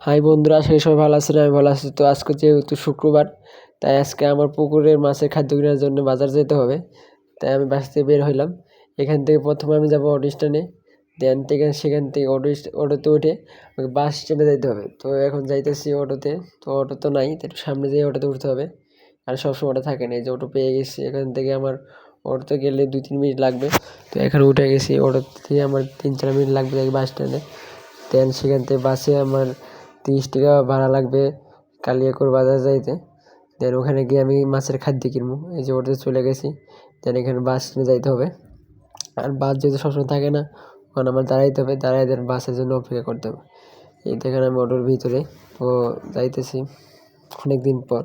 High বন্ধুরা, আশা করি সবাই ভালো আছেন। আমি ভালো আছি। তো আজকে যেহেতু শুক্রবার, তাই আজকে আমার পুকুরের মাছের খাদ্য কেনার জন্য বাজার যেতে হবে। তাই আমি বাসা থেকে বের হইলাম। এখান থেকে প্রথমে আমি যাবো অটো স্ট্যান্ডে, সেখান থেকে অটোতে উঠে আমাকে বাস স্ট্যান্ডে যাইতে হবে। তো এখন যাইতেছি অটোতে। তো অটো তো নাই, তো একটু সামনে যেয়ে অটোতে উঠতে হবে। আর সবসময় অটো থাকে না, এই যে অটো পেয়ে গেছি। এখান থেকে আমার অটোতে গেলে 2-3 মিনিট লাগবে। তো এখানে উঠে গেছি, অটো থেকে আমার 3-4 মিনিট লাগবে বাস স্ট্যান্ডে। দেন সেখান থেকে বাসে আমার 30 টাকা ভাড়া লাগবে কালিয়াকৈর বাজার যাইতে। দেন ওখানে গিয়ে আমি মাছের খাদ্য কিনবো। এই যে অটোতে চলে গেছি। দেন এখানে বাস স্ট্যান্ডে যাইতে হবে। আর বাস যেহেতু সবসময় থাকে না, ওখানে আমার দাঁড়াইতে হবে, দাঁড়ায় দেন বাসের জন্য অপেক্ষা করতে হবে। এই দেখেন আমি অটোর ভিতরে তো যাইতেছি অনেক দিন পর।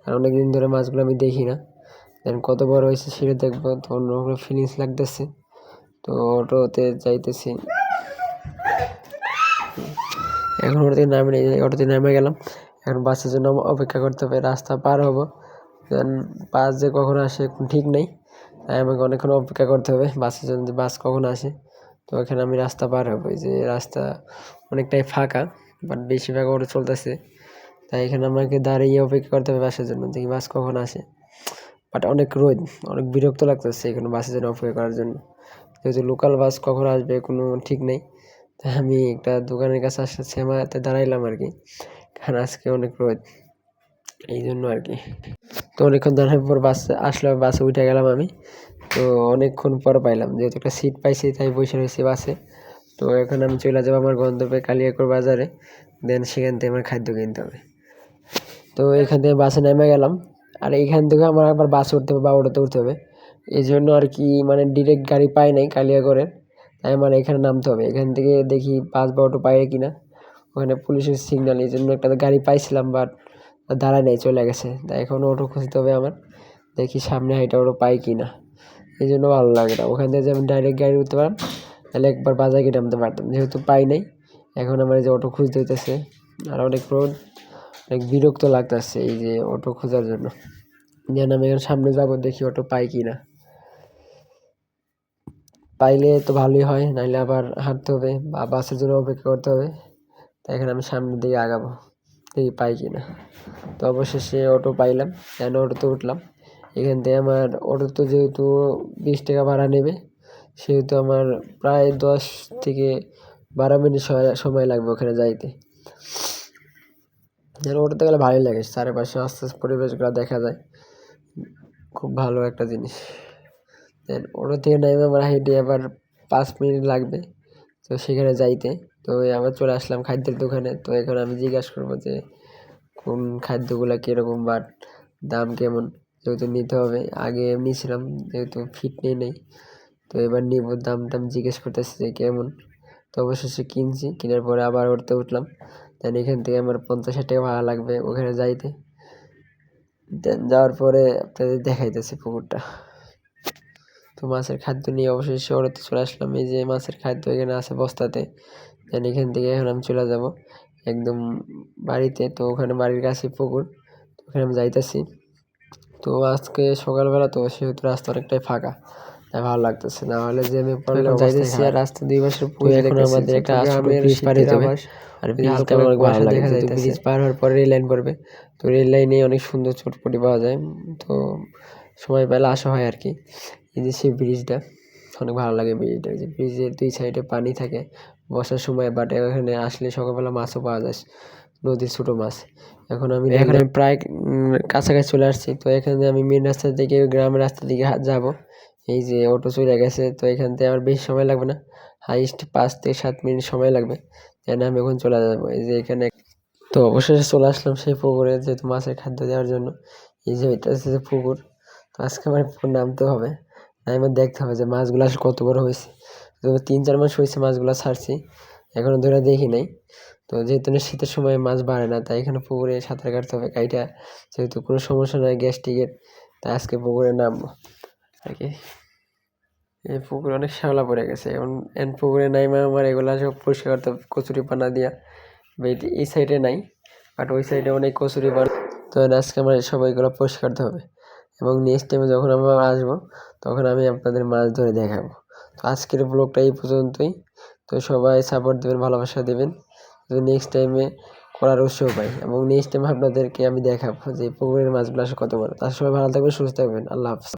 আর অনেক দিন ধরে মাছগুলো আমি দেখি না। দেন কত বড় হয়েছে সেটা দেখবো, তো অন্যরকম ফিলিংস লাগতেছে। তো অটোতে যাইতেছি। এখন অটোতে নেমে গেলাম। এখন বাসের জন্য অপেক্ষা করতে হবে, রাস্তা পার হব। দেন বাস যে কখন আসে ঠিক নেই, তাই আমাকে অনেকক্ষণ অপেক্ষা করতে হবে বাসের জন্য, বাস কখন আসে। তো এখানে আমি রাস্তা পার হবো। এই যে রাস্তা অনেকটাই ফাঁকা, বাট বেশিরভাগ অটো চলতেছে। তাই এখানে আমাকে দাঁড়িয়ে অপেক্ষা করতে হবে বাসের জন্য, দেখি বাস কখন আসে। বাট অনেক রোদ, অনেক বিরক্ত লাগতেছে এখানে বাসের জন্য অপেক্ষা করার জন্য। যেহেতু লোকাল বাস কখন আসবে কোনো ঠিক নেই, তাই আমি একটা দোকানের কাছে শ্যামাতে দাঁড়াইলাম আর কি। কারণ আজকে অনেক রোদ, এই জন্য আর কি। তো অনেকক্ষণ দাঁড়ানোর পর বাস আসলো, বাসে উঠে গেলাম আমি। তো অনেকক্ষণ পর পাইলাম, যেহেতু একটা সিট পাইছি তাই বসে রয়েছি বাসে। তো এখন আমি চলে যাবো আমার গন্তব্যে কালিয়াকৈর বাজারে। দেন সেখান থেকে আমার খাদ্য কিনতে হবে। তো এখান থেকে বাসে নেমে গেলাম। আর এইখান থেকে আমার আবার বাসে উঠতে হবে বা অটোতে উঠতে হবে। এই জন্য আর কি, মানে ডিরেক্ট গাড়ি পাই নাই কালিয়াকৈরের, তাই আমার এখানে নামতে হবে। এখান থেকে দেখি বাস বা অটো পাই কিনা। ওখানে পুলিশের সিগন্যাল, এই জন্য একটা গাড়ি পাইছিলাম, বাট দাঁড়ায় নাই, চলে গেছে। তাই এখন অটো খুঁজতে হবে আমার। দেখি সামনে হাইটা অটো পাই কিনা। এই জন্য ভালো লাগে না। ওখান থেকে যে আমি ডাইরেক্ট গাড়ি উঠতে পারতাম, তাহলে একবার বাজারে গিয়ে নামতে পারতাম। যেহেতু পাই নাই, এখন আমার এই যে অটো খুঁজতে হইতেছে। আর অনেক রোদ, অনেক বিরক্ত লাগতেছে এই যে অটো খোঁজার জন্য। যেন আমি এখন সামনে যাবো, দেখি অটো পাই কিনা। পাইলে তো ভালোই হয়, নাইলে আবার হাঁটতে হবে বা বাসের জন্য অপেক্ষা করতে হবে। তাই এখানে আমি সামনের দিকে আগাবো, দেখি পাই কিনা। তো অবশেষে অটো পাইলাম, কেন অটোতে উঠলাম। এখান থেকে আমার অটো তো যেহেতু 20 টাকা ভাড়া নেবে, সেহেতু আমার প্রায় 10 থেকে 12 মিনিট সময় লাগবে ওখানে যাইতে। যেন অটোতে গেলে ভালোই লাগে, চারপাশে আস্তে আস্তে পরিবেশগুলো দেখা যায়, খুব ভালো একটা জিনিস। দেন অটো থেকে নেমে আমার হেঁটে আবার 5 মিনিট লাগবে তো সেখানে যাইতে। তো আবার চলে আসলাম খাদ্যের দোকানে। তো এখন আমি জিজ্ঞাসা করবো যে কোন খাদ্যগুলো কীরকম বা দাম কেমন, যেহেতু নিতে হবে। আগে নিয়েছিলাম, যেহেতু ফিট নেই, তো এবার নিব। দাম টাম জিজ্ঞেস করতেছি যে কেমন। তো অবশেষে কিনছি, কেনার পরে আবার উঠতে উঠলাম। দেন এখান থেকে আমার 50-60 টাকা ভাড়া লাগবে ওখানে যাইতে। দেন যাওয়ার পরে আপনাদের দেখাইতেছি পুকুরটা। তো মাছের খাদ্য নিয়ে অবশেষে অটোতে চলে আসলাম। এই যে মাছের খাদ্য এখানে আছে বস্তাতে। দেন এখান থেকে এখন আমি চলে যাব একদম বাড়িতে। তো ওখানে বাড়ির কাছে পুকুর, ওখানে আমি যাইতেছি। তো আজকে সকালবেলা, তো সেহেতু রাস্তা অনেকটাই ফাঁকা, তাই ভালো লাগতেছে। না হলে যে আমি পড়লে যাইতেছি আর রাস্তা দুই পাশের পুকুর, এখন আমাদের একটা ছোট ব্রিজ পার হইতে হবে। আর ব্রিজটা আমার অনেক ভালো লাগে, যেহেতু ব্রিজ পার হওয়ার পরে রেল লাইন পড়বে। তো রেল লাইনে অনেক সুন্দর চটপটি পাওয়া যায়। তো সময় পেলে আসা হয় আর কি। এই যে সেই ব্রিজটা অনেক ভালো লাগে। ব্রিজটা, যে ব্রিজের 2 সাইডে পানি থাকে বর্ষার সময়, বাট এখানে আসলে সকালবেলা মাছও পাওয়া যায়, নদীর ছোটো মাছ। এখন আমি প্রায় কাছাকাছি চলে আসছি। তো এখানে আমি মেন রাস্তা থেকে গ্রামের রাস্তা দিকে যাব। এই যে অটো চলে গেছে, তো এখান থেকে আমার বেশি সময় লাগবে না, হাইস্ট 5 থেকে 7 মিনিট সময় লাগবে। তাই আমি এখন চলে যাবো এই যে এখানে। তো অবশেষে চলে আসলাম সেই পুকুরে, যেহেতু মাছের খাদ্য দেওয়ার জন্য। এই যে এটা হচ্ছে যে পুকুর। তো আজকে আমার পুকুর নামতে হবে, আমার দেখতে হবে যে মাছগুলো আসলে কত বড় হয়েছে। তো 3-4 মাস হয়েছে মাছগুলো ছাড়ছি, এখনো ধরে দেখি নাই। তো যেহেতু শীতের সময় মাছ বাড়ে না, তাই এখানে পুকুরে সাঁতার কাটতে হবে কাইটা, যেহেতু কোনো সমস্যা নয় গ্যাস্ট্রিকের। তাই আজকে পুকুরে নামবো আর কি। এই পুকুরে অনেক শ্যাওলা পড়ে গেছে, এখন পুকুরে নাইমা আমার এগুলা সব পরিষ্কার করতে হবে কচুরি পানা দিয়া। এই সাইডে নাই, বাট ওই সাইডে অনেক কচুরি পানা। তো আজকে আমার সবাইগুলো পরিষ্কার করতে হবে, এবং নেক্সট টাইমে যখন আমরা আসবো তখন আমি আপনাদের মাছ ধরে দেখাবো। তো আজকের ব্লগটা এই পর্যন্তই। তো সবাই সাপোর্ট দেবেন, ভালোবাসা দেবেন। তো নেক্সট টাইমে করার উৎসাহ পাই এবং নেক্সট টাইম আপনাদেরকে আমি দেখাবো যে পুকুরের মাছগুলো আসলে কত বড়। তার সবাই ভালো থাকবেন, সুস্থ থাকবেন। আল্লাহ হাফেজ।